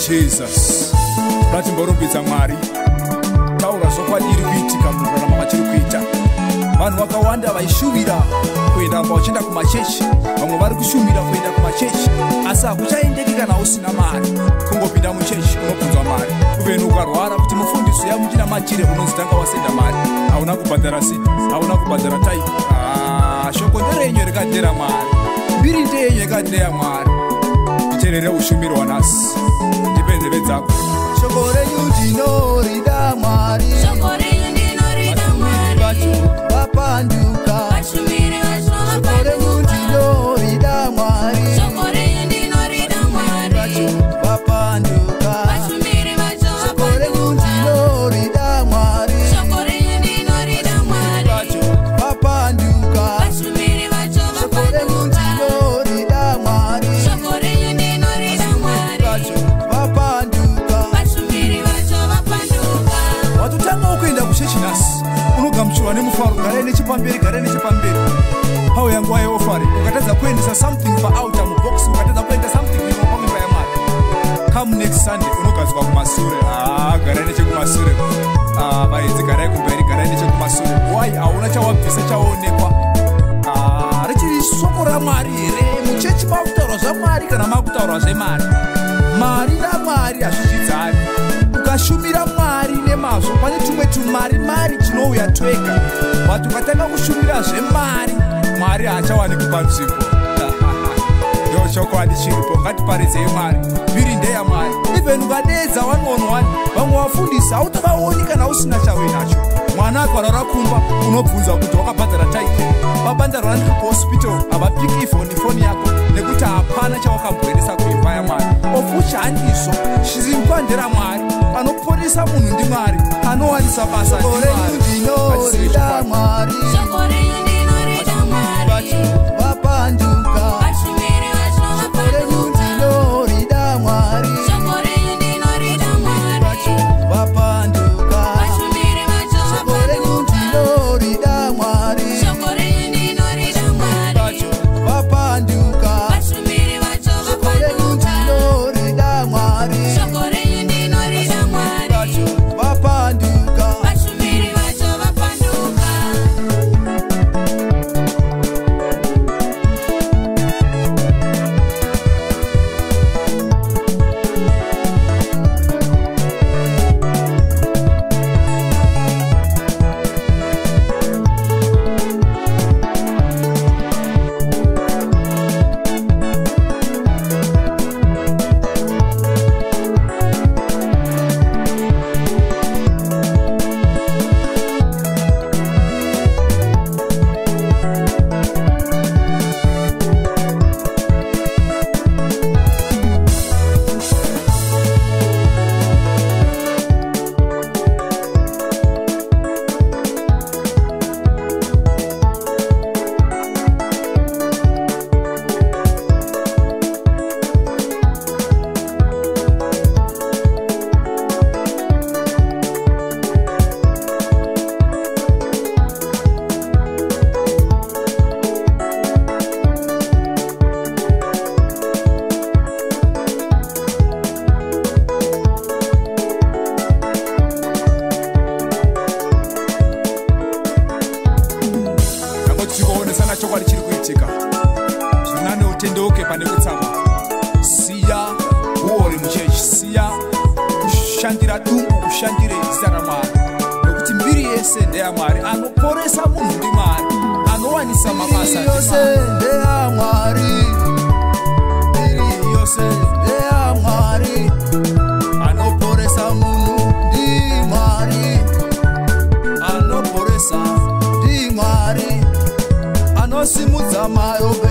Jesus. Ngatimborumbidza Mwari. Taura zvokwadi kuitika murarama machiri kuita. Vanhu vakawanda vaishuvira kuenda vachienda kumachechi, vamwe vari kushumira kuenda kumachechi, asi hakuchaendeki kana usina mari. Kungopinda muchechi unobvunzwa mari. Uveni ukarwara kuti mufundisi yamuchina machire unonzi tanga wasenda mari. Hauna kubhadhara siti, hauna kubhadhara taipi. Shoko nderenyu rikadera Mwari. Mbiri ndeyenyu rikadeya Mwari. Nditerere ushumiro wanasi. Ndipenze vedzako. Shoko renyu ndinorida Mwari. Shoko renyu ndinorida Mwari. Vapanduka. Vashumiri vacho Shoko renyu ndinorida Mwari. Shoko renyu ndinorida Mwari. Vapanduka. Vashumiri vacho Shoko renyu ndinorida Mwari. Shoko renyu ndinorida Mwari. Vapanduka. Vashumiri vacho Shoko renyu ndinorida Mwari. Shoko renyu ndinorida Mwari. Vapanduka. Vashumiri vacho vapanduka. Watotanga ukuenda kuchechi nasi. Unogamuchirwa nemufaro, garai nechipamberi, garai nechipamberi. Hau yangu wayo ofari. Ukatadza kuendesa something pa-outer mubox, ukatadza kuenda something inopamimba yaMwari. Come next Sunday, unogadzwa kumasure. Garai nechekumasure. Vaedzi garai kumberi, garai nechekumasure. Why? Hauna chawabvisa chaonekwa. Richiri soko raMwari here. Muchechi makutaurwa zvaMwari kana makutaurwa zvemari. Mari naMwari hazvichidzani. Ukashumira Mwari nemazvo, pane tumwe tumari tinouya twega. But ukatanga kushumira zvemari, Mwari haachawani kupa nzvimbo. Ndo chokwadi chiripo, ngatiparedzei Mwari. Mbiri ndeyaMwari. Even ukadeedza 1-on-1, vamwe vafundisi hautavaoni kana usina chauinacho. Mwana akarwara kumba, unobvunza kuti wakabhadhara taipi. Babanda rwandiri kuhospital, havapiki foni yako nekuti hapana chawakamboendesa kuimba yaMwari. Of handizvo, zvirimba nderaMwari. Anoponesa munhu ndiMwari, anowanisa basa ndiMwari. Ndinorida Mwari. Shoko renyu ndinorida Mwari. Vapanduka. Vashumiri vacho Shoko renyu ndinorida Mwari. Shoko renyu ndinorida Mwari. Vapanduka. Vashumiri vacho Shoko renyu ndinorida Mwari. Shoko renyu ndinorida Mwari. Vapanduka. Vashumiri vacho Shoko renyu ndinorida Mwari. Shoko renyu ndinorida Mwari. Vapanduka. Vashumiri vacho vapanduka. Chokwadi chiri kuitika. Zvinane utendeuke pane kutsama. Siya uori muchechi, siya kushandira dumbu, kushandire zita raMwari. Nokuti mbiri yese ndeyaMwari. Anoporesa munhu ndiMwari, anowanisa mabasa yose ndeyaMwari. Mbiri yose ndeyaMwari. Anoporesa munhu ndiMwari. Anoporesa ndiMwari. Anosimudza mayobe